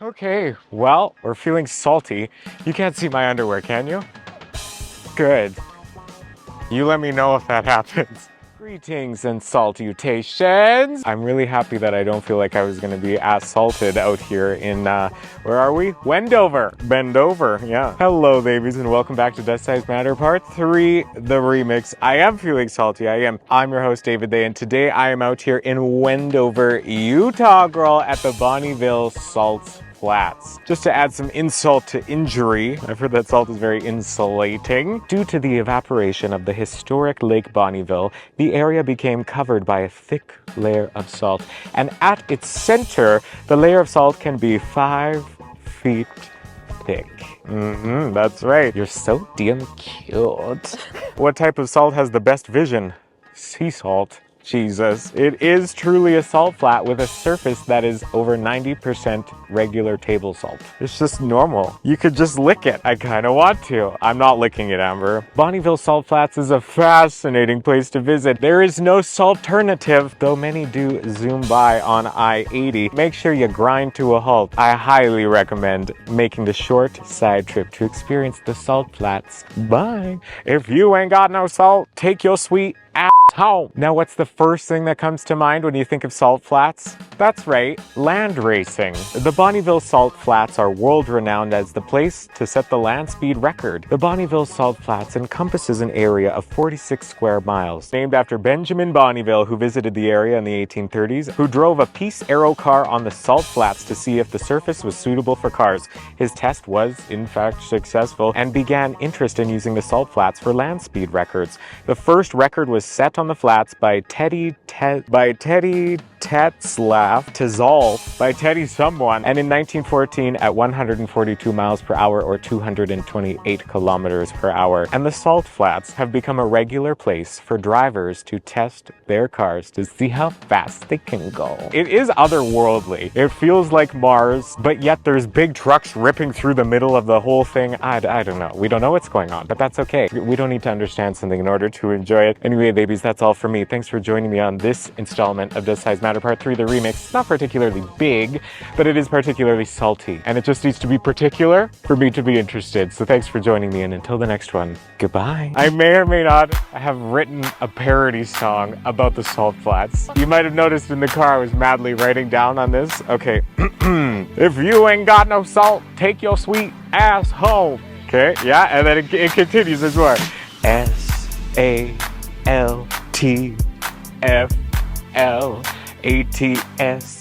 Okay, well, we're feeling salty. You can't see my underwear, can you? Good. You let me know if that happens. Greetings and salutations. I'm really happy that I don't feel like I was gonna be assaulted out here in, where are we? Wendover. Bendover, yeah. Hello, babies, and welcome back to Does Size Matter Part 3, the remix. I am feeling salty, I'm your host, David They, and today I am out here in Wendover, Utah, girl, at the Bonneville Salt Flats. Just to add some insult to injury, I've heard that salt is very insulating. Due to the evaporation of the historic Lake Bonneville, the area became covered by a thick layer of salt. And at its center, the layer of salt can be 5 feet thick. That's right. You're so damn cute. What type of salt has the best vision? Sea salt. Jesus. It is truly a salt flat with a surface that is over 90% regular table salt. It's just normal. You could just lick it. I kind of want to. I'm not licking it, Amber. Bonneville Salt Flats is a fascinating place to visit. There is no salternative, though many do zoom by on I-80. Make sure you grind to a halt. I highly recommend making the short side trip to experience the salt flats. Bye. If you ain't got no salt, take your sweet ass home. Now, what's the first thing that comes to mind when you think of salt flats? That's right, land racing. The Bonneville Salt Flats are world-renowned as the place to set the land speed record. The Bonneville Salt Flats encompasses an area of 46 square miles, named after Benjamin Bonneville, who visited the area in the 1830s, who drove a Peace Arrow car on the salt flats to see if the surface was suitable for cars. His test was, in fact, successful, and began interest in using the salt flats for land speed records. The first record was set on the flats by Teddy Tetzlaff, by Teddy someone, and in 1914 at 142 miles per hour or 228 kilometers per hour. And the salt flats have become a regular place for drivers to test their cars to see how fast they can go. It is otherworldly. It feels like Mars, but yet there's big trucks ripping through the middle of the whole thing. I don't know. We don't know what's going on, but that's okay. We don't need to understand something in order to enjoy it. Anyway, babies, that's all for me. Thanks for joining me on this installment of Does Size Matter Part 3, the remix. It's not particularly big, but it is particularly salty. And it just needs to be particular for me to be interested. So thanks for joining me, and until the next one, goodbye. I may or may not have written a parody song about the salt flats. You might have noticed in the car I was madly writing down on this. Okay. If you ain't got no salt, take your sweet ass home. Okay, yeah, and then it continues as well. S-A-L-T-F-L-A-T-S,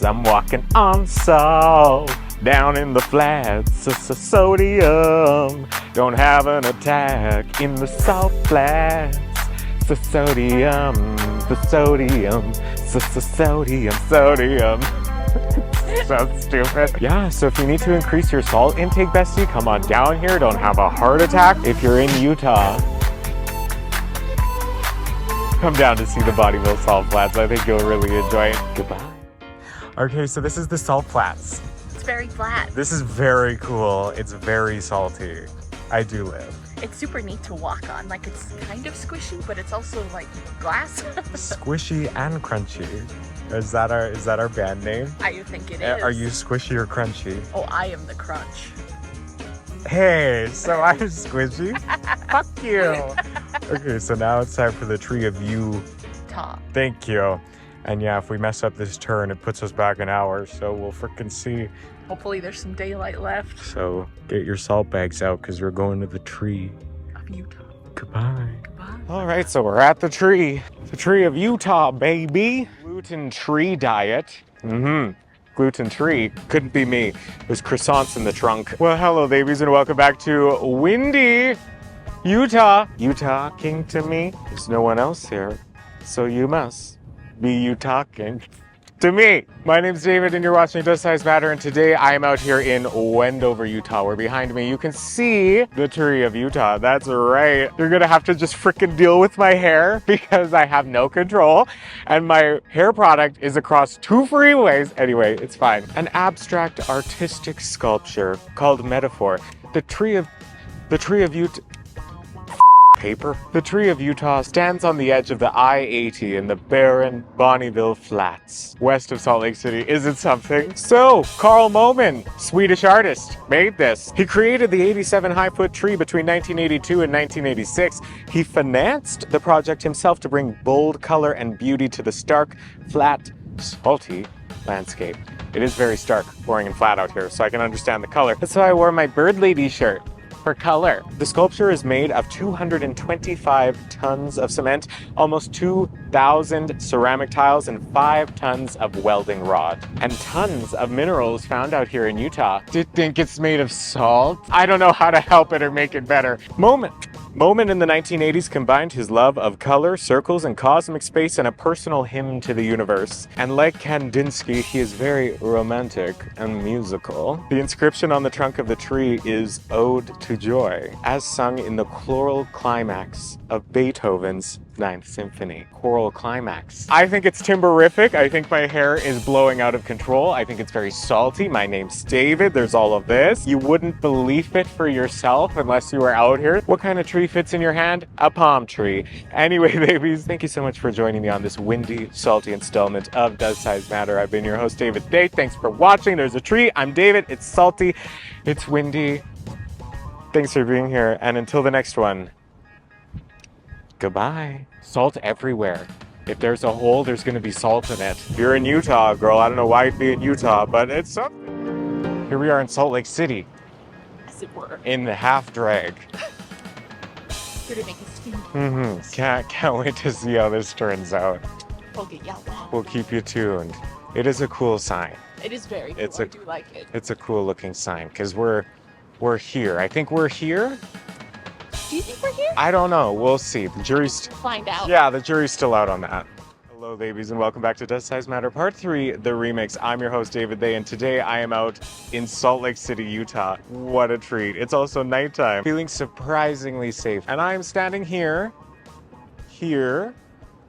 I'm walking on salt down in the flats. Sodium, don't have an attack in the salt flats. Sodium, sodium. So stupid. Yeah, so if you need to increase your salt intake, bestie, come on down here. Don't have a heart attack. If you're in Utah, come down to see the Bonneville Salt Flats. I think you'll really enjoy it. Goodbye. Okay, so this is the Salt Flats. It's very flat. This is very cool. It's very salty. I do live. It's super neat to walk on. Like, it's kind of squishy, but it's also like glass. Squishy and crunchy. Is that our band name? I think it is. Are you squishy or crunchy? Oh, I am the crunch. Hey, so I'm squishy? Fuck you. Okay, so now it's time for the tree of Utah. Thank you. And yeah, if we mess up this turn, it puts us back an hour, so we'll frickin' see. Hopefully there's some daylight left. So get your salt bags out, because we're going to the tree of Utah. Goodbye. Goodbye. All right, so we're at the tree of Utah, baby. Gluten-free diet. Gluten-free. Couldn't be me. There's croissants in the trunk. Well, hello, babies, and welcome back to windy Utah. You talking to me? There's no one else here, so you must be you talking to me. My name's David, and you're watching Does Size Matter, and today I am out here in Wendover, Utah, where behind me you can see the tree of Utah. That's right. You're gonna have to just frickin' deal with my hair because I have no control, and my hair product is across 2 freeways. Anyway, it's fine. An abstract artistic sculpture called Metaphor. The tree of Utah. paper? The tree of Utah stands on the edge of the I-80 in the barren Bonneville Flats, west of Salt Lake City. Is it something? So, Carl Moman, Swedish artist, made this. He created the 87 high-foot tree between 1982 and 1986. He financed the project himself to bring bold color and beauty to the stark, flat, salty landscape. It is very stark, boring, and flat out here, so I can understand the color. That's why I wore my bird lady shirt. For color. The sculpture is made of 225 tons of cement, almost 2,000 ceramic tiles, and 5 tons of welding rod. And tons of minerals found out here in Utah. Do you think it's made of salt? I don't know how to help it or make it better. Moman in the 1980s combined his love of color, circles, and cosmic space in a personal hymn to the universe. And like Kandinsky, he is very romantic and musical. The inscription on the trunk of the tree is Ode to Joy, as sung in the choral climax of Beethoven's Ninth Symphony. Choral climax. I think it's timberific. I think my hair is blowing out of control. I think it's very salty. My name's David. There's all of this. You wouldn't believe it for yourself unless you were out here. What kind of tree fits in your hand? A palm tree. Anyway, babies, thank you so much for joining me on this windy, salty installment of Does Size Matter? I've been your host, David. Thanks for watching. There's a tree. I'm David. It's salty. It's windy. Thanks for being here. And until the next one, goodbye. Salt everywhere. If there's a hole, there's going to be salt in it. If you're in Utah, girl, I don't know why you'd be in Utah, but it's something. Here we are in Salt Lake City. As it were. In the half drag. Here to make a steam. Can't wait to see how this turns out. Okay, yeah. We'll keep you tuned. It is a cool sign. It is very cool. I do like it. It's a cool looking sign because we're here. I think we're here. Do you think we're here? I don't know. We'll see. The jury's... Find out. Yeah, the jury's still out on that. Hello, babies, and welcome back to Does Size Matter Part 3, the remix. I'm your host, David They, and today I am out in Salt Lake City, Utah. What a treat. It's also nighttime. Feeling surprisingly safe. And I am standing here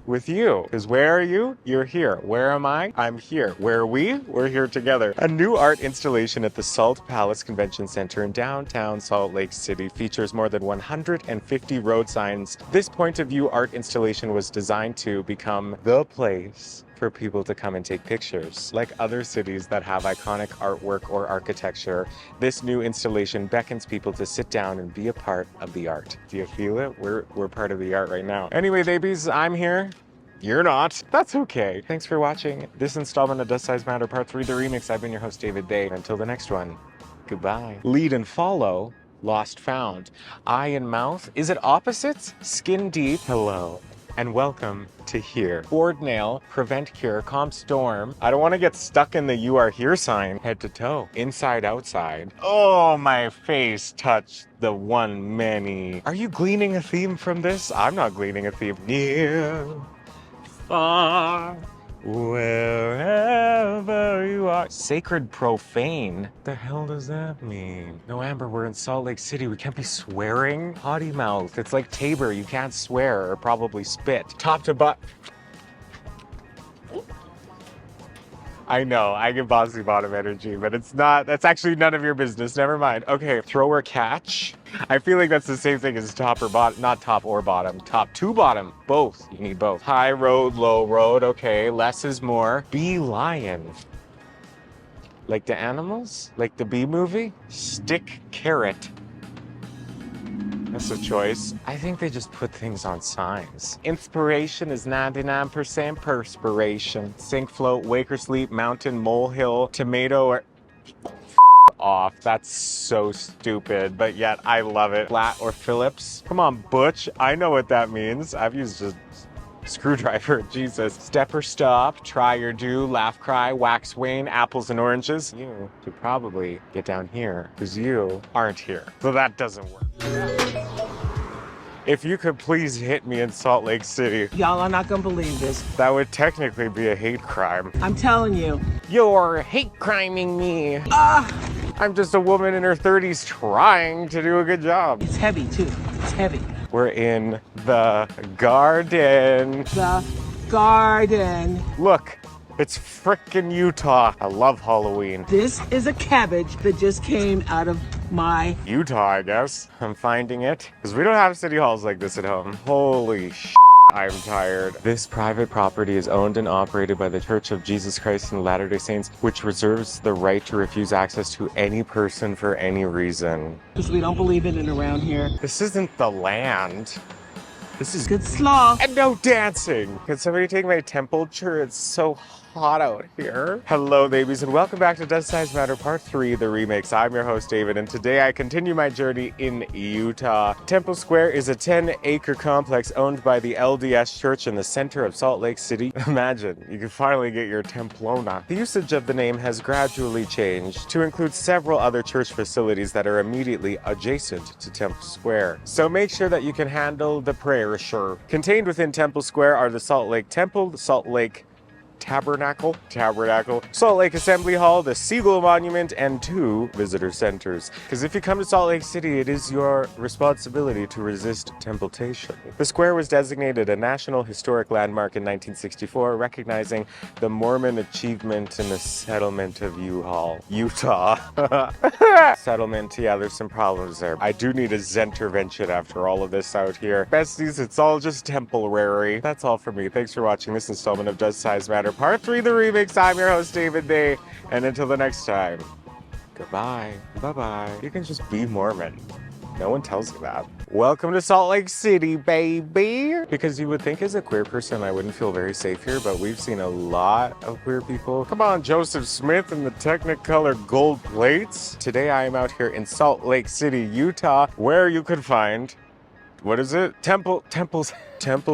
with you. Because where are you? You're here. Where am I? I'm here. Where are we? We're here together. A new art installation at the Salt Palace Convention Center in downtown Salt Lake City features more than 150 road signs. This point of view art installation was designed to become the place for people to come and take pictures. Like other cities that have iconic artwork or architecture, this new installation beckons people to sit down and be a part of the art. Do you feel it? We're part of the art right now. Anyway, babies, I'm here. You're not. That's okay. Thanks for watching this installment of Does Size Matter Part 3, the remix. I've been your host, David They. Until the next one, goodbye. Lead and follow, lost found. Eye and mouth, is it opposites? Skin deep, hello. And welcome to here. Board nail, prevent cure, calm storm. I don't want to get stuck in the you are here sign. Head to toe, inside, outside. Oh, my face touched the one many. Are you gleaning a theme from this? I'm not gleaning a theme. Near, far, wherever you are. Sacred profane. The hell does that mean? No, Amber, we're in Salt Lake City. We can't be swearing. Potty mouth. It's like Tabor. You can't swear or probably spit. Top to butt. I know, I get bossy bottom energy, but it's not, that's actually none of your business. Never mind. Okay, throw or catch. I feel like that's the same thing as top or bottom, not top or bottom. Top to bottom, both. You need both. High road, low road, okay, less is more. Bee lion. Like the animals? Like the Bee movie? Stick carrot. That's a choice. I think they just put things on signs. Inspiration is 99% perspiration. Sink, float, wake or sleep, mountain, molehill, tomato, or... off. That's so stupid, but yet I love it. Flat or Phillips. Come on, Butch. I know what that means. I've used a screwdriver, Jesus. Step or stop, try or do, laugh, cry, wax, wane, apples and oranges. You should probably get down here because you aren't here. So that doesn't work. If you could please hit me in Salt Lake City. Y'all are not gonna believe this. That would technically be a hate crime. I'm telling you. You're hate criming me. I'm just a woman in her 30s trying to do a good job. It's heavy too, it's heavy. We're in the garden. The garden. Look, it's frickin' Utah. I love Halloween. This is a cabbage that just came out of my Utah, I guess. I'm finding it. Because we don't have city halls like this at home. Holy sh**. I'm tired. This private property is owned and operated by the Church of Jesus Christ and Latter-day Saints, which reserves the right to refuse access to any person for any reason. because we don't believe in it around here. This isn't the land. This is Good slaw. and no dancing. Can somebody take my temperature? It's so hot out here. Hello, babies, and welcome back to Does Size Matter Part 3, the remix. I'm your host, David, and today I continue my journey in Utah. Temple Square is a 10-acre complex owned by the LDS Church in the center of Salt Lake City. Imagine, you can finally get your Templona. The usage of the name has gradually changed to include several other church facilities that are immediately adjacent to Temple Square. So make sure that you can handle the prayer, sure. Contained within Temple Square are the Salt Lake Temple, the Salt Lake Tabernacle, Salt Lake Assembly Hall, the Seagull Monument, and 2 visitor centers. Because if you come to Salt Lake City, it is your responsibility to resist temptation. The square was designated a National Historic Landmark in 1964, recognizing the Mormon achievement in the settlement of Utah. Settlement, yeah, there's some problems there. I do need a Zentervention after all of this out here. Besties, it's all just temporary. That's all for me. Thanks for watching this installment of Does Size Matter Part 3, the remix. I'm your host, David They, and until the next time, goodbye. Bye-bye. You can just be Mormon. No one tells you that. Welcome to Salt Lake City, baby! Because you would think as a queer person I wouldn't feel very safe here, but we've seen a lot of queer people. Come on, Joseph Smith and the Technicolor gold plates. Today I am out here in Salt Lake City, Utah, where you could find, what is it? Temple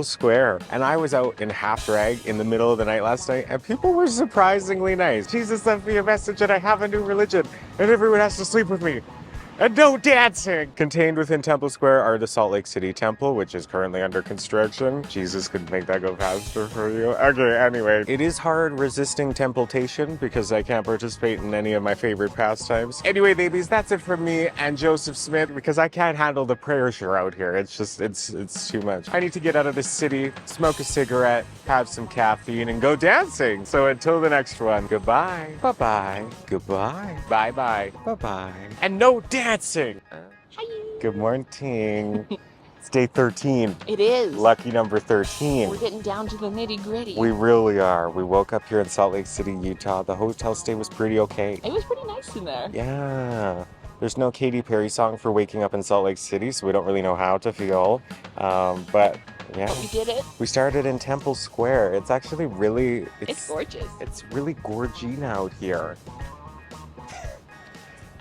Square. And I was out in half drag in the middle of the night last night, and people were surprisingly nice. Jesus left me a message that I have a new religion, and everyone has to sleep with me. And no dancing! Contained within Temple Square are the Salt Lake City Temple, which is currently under construction. Jesus could make that go faster for you. Okay, anyway. It is hard resisting temptation because I can't participate in any of my favorite pastimes. Anyway, babies, that's it from me and Joseph Smith because I can't handle the prayer show out here. It's just, it's too much. I need to get out of this city, smoke a cigarette, have some caffeine, and go dancing. So until the next one, goodbye. Bye-bye. Goodbye. Bye-bye. Bye-bye. And no dancing! Hi. Good morning. It's day 13. It is. Lucky number 13. We're getting down to the nitty gritty. We really are. We woke up here in Salt Lake City, Utah. The hotel stay was pretty okay. It was pretty nice in there. Yeah. There's no Katy Perry song for waking up in Salt Lake City, so we don't really know how to feel. But yeah. But we did it. We started in Temple Square. It's actually really... It's gorgeous. It's really gorgine out here.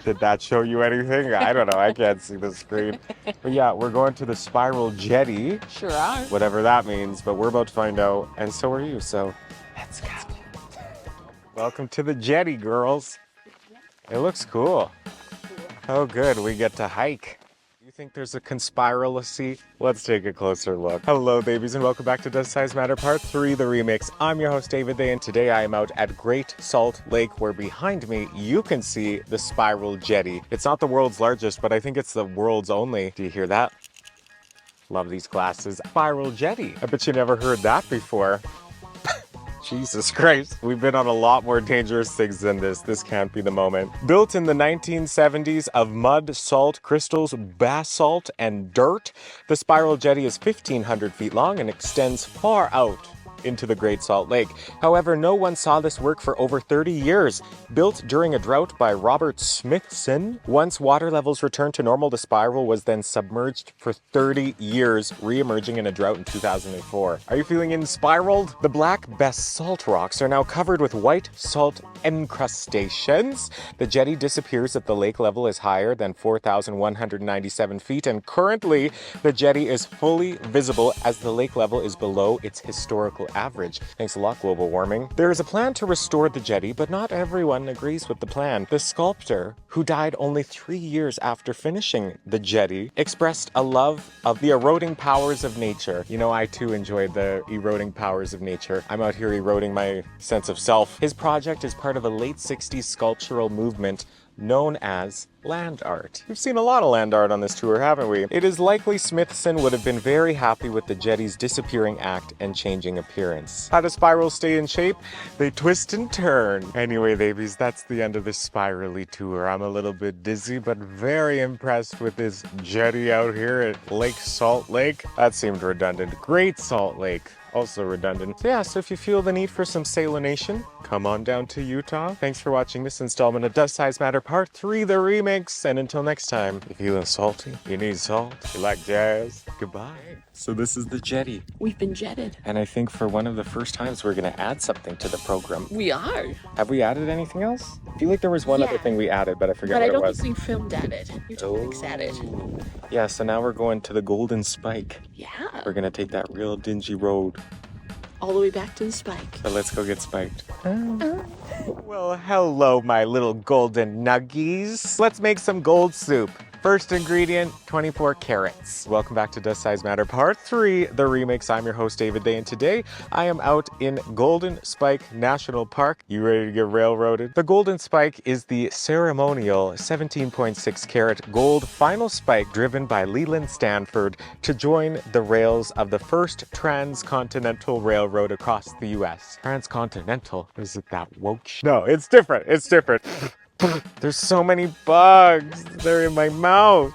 Did that show you anything? I don't know. I can't see the screen. But yeah, we're going to the Spiral Jetty. Sure are. Whatever that means, but we're about to find out. And so are you, so let's go. Welcome to the Jetty, girls. It looks cool. Oh, good. We get to hike. You think there's a conspiracy? Let's take a closer look. Hello, babies, and welcome back to Does Size Matter Part 3, the remix. I'm your host, David They, and today I am out at Great Salt Lake, where behind me you can see the Spiral Jetty. It's not the world's largest, but I think it's the world's only. Do you hear that? Love these glasses. Spiral Jetty. I bet you never heard that before. Jesus Christ. We've been on a lot more dangerous things than this. This can't be the moment. Built in the 1970s of mud, salt, crystals, basalt, and dirt, the Spiral Jetty is 1,500 feet long and extends far out into the Great Salt Lake. However, no one saw this work for over 30 years. Built during a drought by Robert Smithson, once water levels returned to normal, the spiral was then submerged for 30 years, re-emerging in a drought in 2004. Are you feeling inspiraled? The black basalt rocks are now covered with white salt encrustations. The jetty disappears if the lake level is higher than 4,197 feet, and currently the jetty is fully visible as the lake level is below its historical average. Thanks a lot, global warming. There is a plan to restore the jetty, but not everyone agrees with the plan. The sculptor, who died only 3 years after finishing the jetty, expressed a love of the eroding powers of nature. You know, I too enjoyed the eroding powers of nature. I'm out here eroding my sense of self. His project is part of a late 60s sculptural movement known as land art. We've seen a lot of land art on this tour, haven't we? It is likely Smithson would have been very happy with the jetty's disappearing act and changing appearance. How do spirals stay in shape? They twist and turn. Anyway, babies, that's the end of this spirally tour. I'm a little bit dizzy, but very impressed with this jetty out here at Lake Salt Lake. That seemed redundant. Great Salt Lake. Also redundant. So if you feel the need for some salination, come on down to Utah. Thanks for watching this installment of Does Size Matter Part 3, the remix. And until next time, if you're feeling salty, you need salt, you like jazz, goodbye. So this is the jetty. We've been jetted. And I think for one of the first times, we're going to add something to the program. We are. Have we added anything else? I feel like there was one other thing we added, but I forget what it was. But I don't think we filmed at it. YouTube's at it. Yeah, so now we're going to the Golden Spike. Yeah. We're going to take that real dingy road. All the way back to the spike. So let's go get spiked. Well, hello, my little golden nuggies. Let's make some gold soup. First ingredient, 24 carrots. Welcome back to Does Size Matter Part 3, the remix. I'm your host, David They, and today I am out in Golden Spike National Park. You ready to get railroaded? The Golden Spike is the ceremonial 17.6 carat gold final spike driven by Leland Stanford to join the rails of the first transcontinental railroad across the U.S. Transcontinental? Is it that woke? No, it's different. It's different. There's so many bugs. They're in my mouth.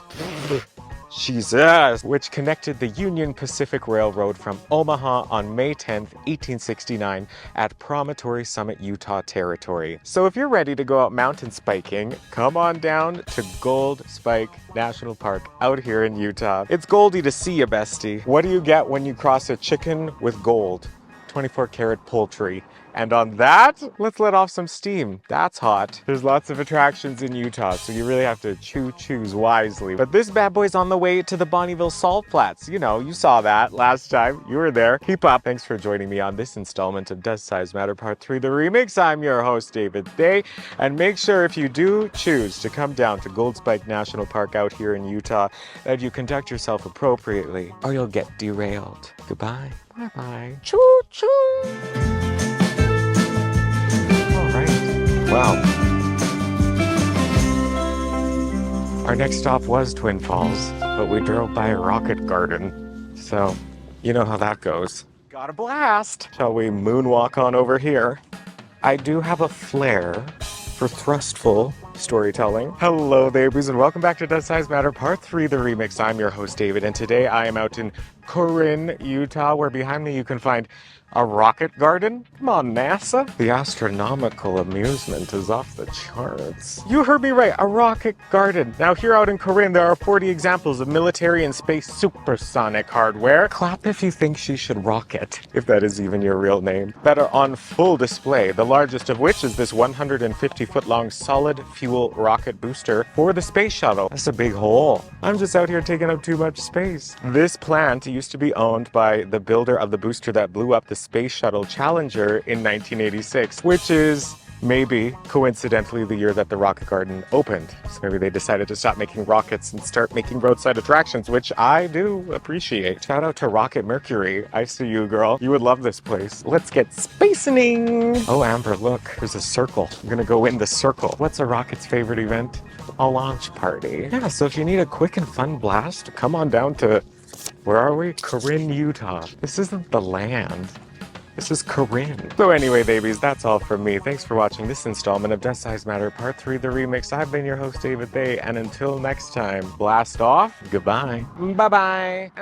Jesus. Which connected the Union Pacific Railroad from Omaha on May 10th, 1869 at Promontory Summit, Utah Territory. So if you're ready to go out mountain spiking, come on down to Gold Spike National Park out here in Utah. It's goldy to see you, bestie. What do you get when you cross a chicken with gold? 24 karat poultry. And on that, let's let off some steam. That's hot. There's lots of attractions in Utah, so you really have to choose wisely. But this bad boy's on the way to the Bonneville Salt Flats. You know, you saw that last time. You were there. Keep up. Thanks for joining me on this installment of Does Size Matter Part 3, the remix. I'm your host, David They. And make sure if you do choose to come down to Gold Spike National Park out here in Utah, that you conduct yourself appropriately, or you'll get derailed. Goodbye. Bye-bye. Choo-choo. Wow. Our next stop was Twin Falls, but we drove by a rocket garden. So, you know how that goes. Got a blast! Shall we moonwalk on over here? I do have a flair for thrustful storytelling. Hello, babies, and welcome back to Does Size Matter Part 3, the remix. I'm your host, David, and today I am out in Corrine, Utah, where behind me you can find a rocket garden? Come on, NASA. The astronomical amusement is off the charts. You heard me right, a rocket garden. Now here out in Corrine, there are 40 examples of military and space supersonic hardware. Clap if you think she should rocket, if that is even your real name, that are on full display, the largest of which is this 150-foot-long solid fuel rocket booster for the space shuttle. That's a big hole. I'm just out here taking up too much space. This plant used to be owned by the builder of the booster that blew up the Space Shuttle Challenger in 1986, which is maybe coincidentally the year that the rocket garden opened. So maybe they decided to stop making rockets and start making roadside attractions, which I do appreciate. Shout out to Rocket Mercury. I see you, girl. You would love this place. Let's get spacening. Oh, Amber, look, there's a circle. I'm gonna go in the circle. What's a rocket's favorite event? A launch party. Yeah, so if you need a quick and fun blast, come on down to, where are we? Corrine, Utah. This isn't the land. This is Corrine. So anyway, babies, that's all from me. Thanks for watching this installment of Does Size Matter Part 3, the remix. I've been your host, David They, and until next time, blast off. Goodbye. Bye-bye.